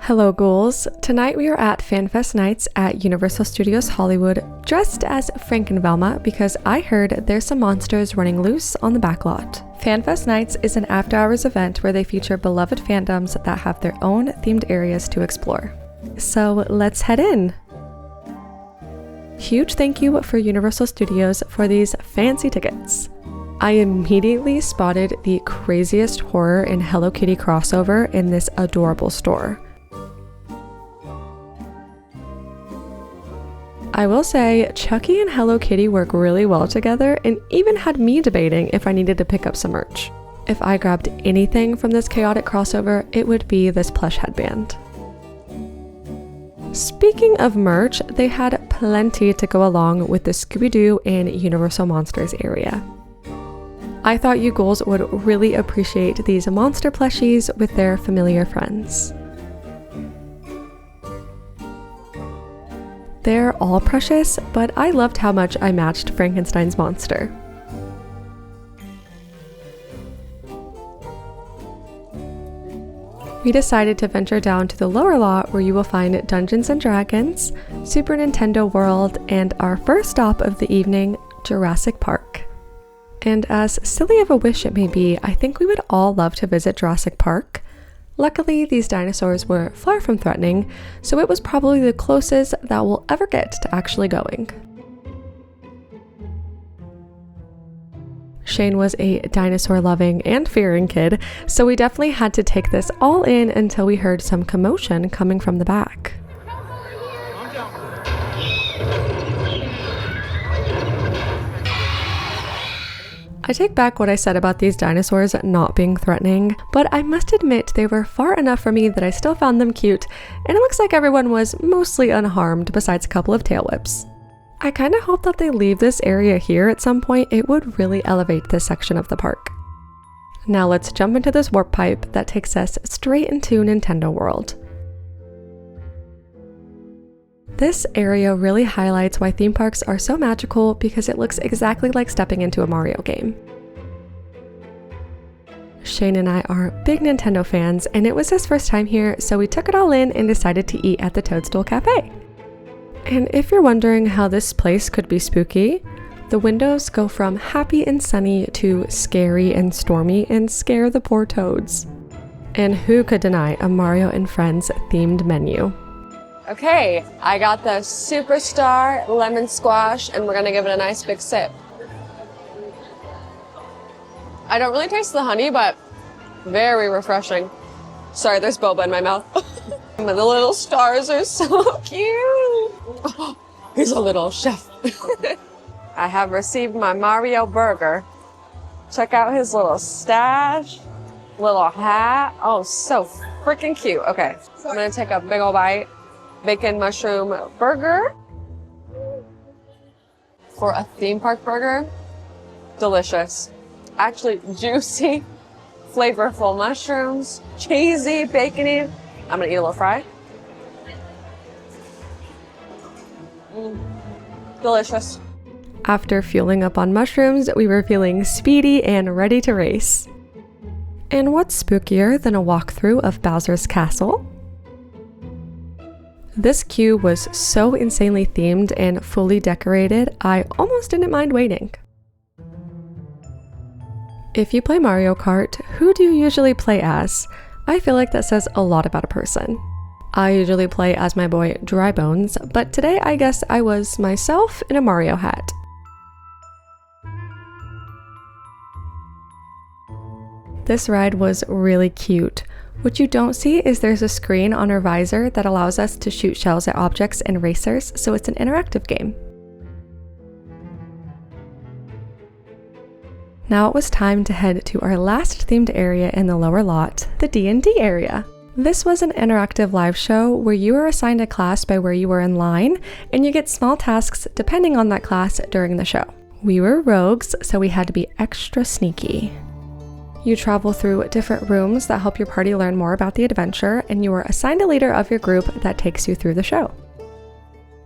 Hello ghouls! Tonight we are at FanFest Nights at Universal Studios Hollywood, dressed as Franken-Velma because I heard there's some monsters running loose on the backlot. FanFest Nights is an after-hours event where they feature beloved fandoms that have their own themed areas to explore. So let's head in! Huge thank you for Universal Studios for these fancy tickets. I immediately spotted the craziest horror and Hello Kitty crossover in this adorable store. I will say, Chucky and Hello Kitty work really well together and even had me debating if I needed to pick up some merch. If I grabbed anything from this chaotic crossover, it would be this plush headband. Speaking of merch, they had plenty to go along with the Scooby-Doo and Universal Monsters area. I thought you ghouls would really appreciate these monster plushies with their familiar friends. They're all precious, but I loved how much I matched Frankenstein's monster. We decided to venture down to the lower lot where you will find Dungeons & Dragons, Super Nintendo World, and our first stop of the evening, Jurassic Park. And as silly of a wish it may be, I think we would all love to visit Jurassic Park. Luckily, these dinosaurs were far from threatening, so it was probably the closest that we'll ever get to actually going. Shane was a dinosaur-loving and fearing kid, so we definitely had to take this all in until we heard some commotion coming from the back. I take back what I said about these dinosaurs not being threatening, but I must admit they were far enough for me that I still found them cute, and it looks like everyone was mostly unharmed besides a couple of tail whips. I kinda hope that they leave this area here at some point. It would really elevate this section of the park. Now let's jump into this warp pipe that takes us straight into Nintendo World. This area really highlights why theme parks are so magical because it looks exactly like stepping into a Mario game. Shane and I are big Nintendo fans, and it was his first time here, so we took it all in and decided to eat at the Toadstool Cafe. And if you're wondering how this place could be spooky, the windows go from happy and sunny to scary and stormy and scare the poor toads. And who could deny a Mario and Friends themed menu? Okay, I got the Superstar Lemon Squash, and we're gonna give it a nice big sip. I don't really taste the honey, but very refreshing. Sorry, there's boba in my mouth. The little stars are so cute. Oh, he's a little chef. I have received my Mario burger. Check out his little stash, little hat. Oh, so freaking cute. Okay, so I'm gonna take a big ol' bite. Bacon mushroom burger. For a theme park burger, delicious. Actually juicy, flavorful mushrooms, cheesy, bacony. I'm gonna eat a little fry. Delicious. After fueling up on mushrooms, we were feeling speedy and ready to race. And what's spookier than a walkthrough of Bowser's Castle? This queue was so insanely themed and fully decorated, I almost didn't mind waiting. If you play Mario Kart, who do you usually play as? I feel like that says a lot about a person. I usually play as my boy Drybones, but today I guess I was myself in a Mario hat. This ride was really cute. What you don't see is there's a screen on our visor that allows us to shoot shells at objects and racers, so it's an interactive game. Now it was time to head to our last themed area in the lower lot, the D&D area. This was an interactive live show where you were assigned a class by where you were in line, and you get small tasks depending on that class during the show. We were rogues, so we had to be extra sneaky. You travel through different rooms that help your party learn more about the adventure, and you are assigned a leader of your group that takes you through the show.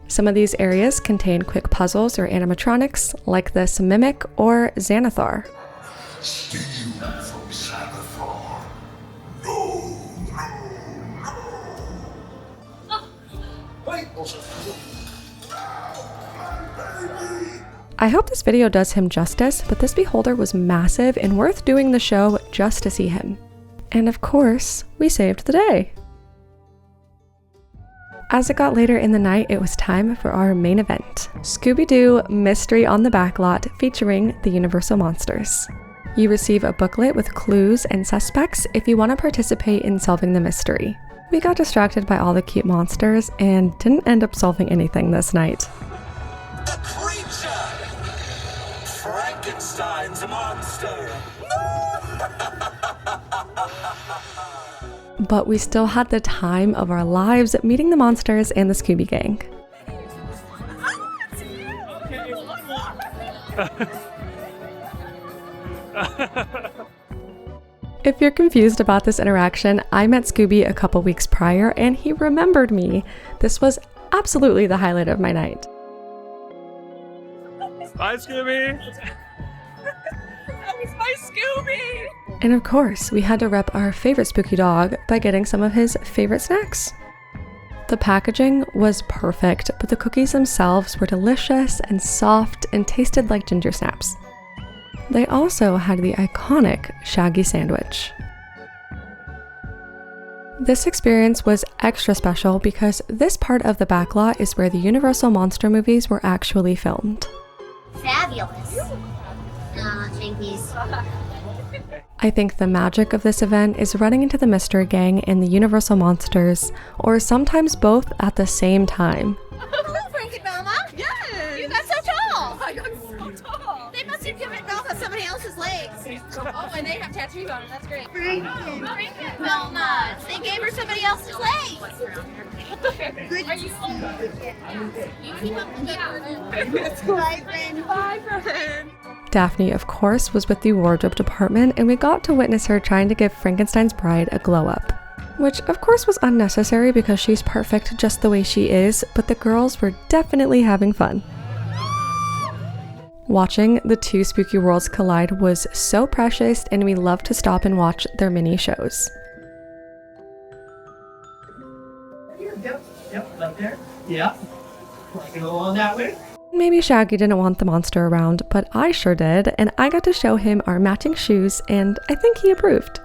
Some of these areas contain quick puzzles or animatronics, like this Mimic or Xanathar. Steal from Xanathar. No, no, no. I hope this video does him justice, but this beholder was massive and worth doing the show just to see him. And of course, we saved the day. As it got later in the night, it was time for our main event, Scooby-Doo Mystery on the Backlot featuring the Universal Monsters. You receive a booklet with clues and suspects if you want to participate in solving the mystery. We got distracted by all the cute monsters and didn't end up solving anything this night. The creature! Frankenstein's monster! But we still had the time of our lives meeting the monsters and the Scooby Gang. If you're confused about this interaction, I met Scooby a couple weeks prior and he remembered me. This was absolutely the highlight of my night. Hi, Scooby! That was my Scooby! And of course, we had to rep our favorite spooky dog by getting some of his favorite snacks. The packaging was perfect, but the cookies themselves were delicious and soft and tasted like ginger snaps. They also had the iconic Shaggy sandwich. This experience was extra special because this part of the backlot is where the Universal Monster movies were actually filmed. Fabulous. Thank you. I think the magic of this event is running into the Mystery Gang and the Universal Monsters, or sometimes both at the same time. Hello, Franken-Velma. Yes! You got so tall. I got so tall. They must have given birth on somebody else's legs. Oh, and they have tattoos on it. That's great. Franken-Velma. They gave her somebody else's legs. Are you? You keep up the good work. Bye, friend. Bye, friend. Daphne, of course, was with the wardrobe department, and we got to witness her trying to give Frankenstein's bride a glow-up. Which, of course, was unnecessary because she's perfect just the way she is, but the girls were definitely having fun. Watching the two spooky worlds collide was so precious, and we loved to stop and watch their mini shows. Yep, right there. Yeah. I can go along that way. Maybe Shaggy didn't want the monster around, but I sure did, and I got to show him our matching shoes, and I think he approved.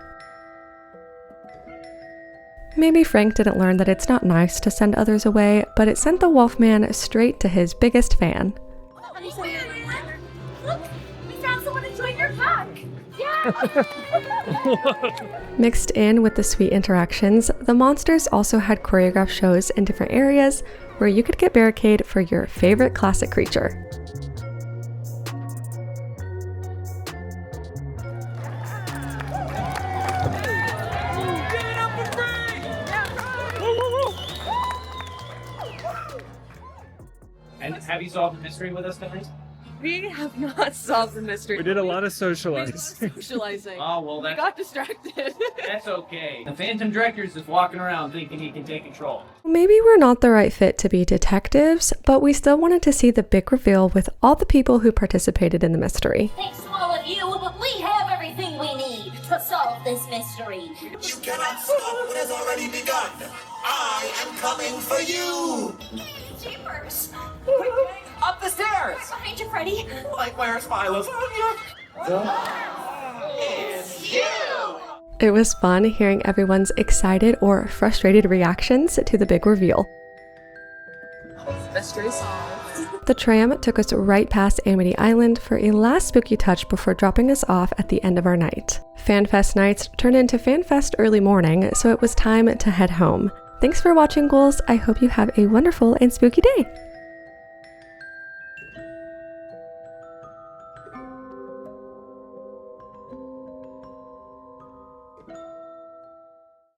Maybe Frank didn't learn that it's not nice to send others away, but it sent the Wolfman straight to his biggest fan. Look, we found someone enjoying your pack. Yeah. Mixed in with the sweet interactions, the monsters also had choreographed shows in different areas where you could get barricade for your favorite classic creature. And have you solved the mystery with us tonight? We have not solved the mystery. We did a lot of We did socializing. socializing. Oh, well, We that's, got distracted. that's okay. The Phantom Director is just walking around thinking he can take control. Maybe we're not the right fit to be detectives, but we still wanted to see the big reveal with all the people who participated in the mystery. Thanks to all of you, but we have everything we need to solve this mystery. You cannot stop what has already begun. I am coming for you. Jeepers. Up the stairs. Behind you, Freddy. Like where's my lasagna? It's you. It was fun hearing everyone's excited or frustrated reactions to the big reveal. Mystery solved. The tram took us right past Amity Island for a last spooky touch before dropping us off at the end of our night. FanFest nights turned into FanFest early morning, so it was time to head home. Thanks for watching, ghouls. I hope you have a wonderful and spooky day.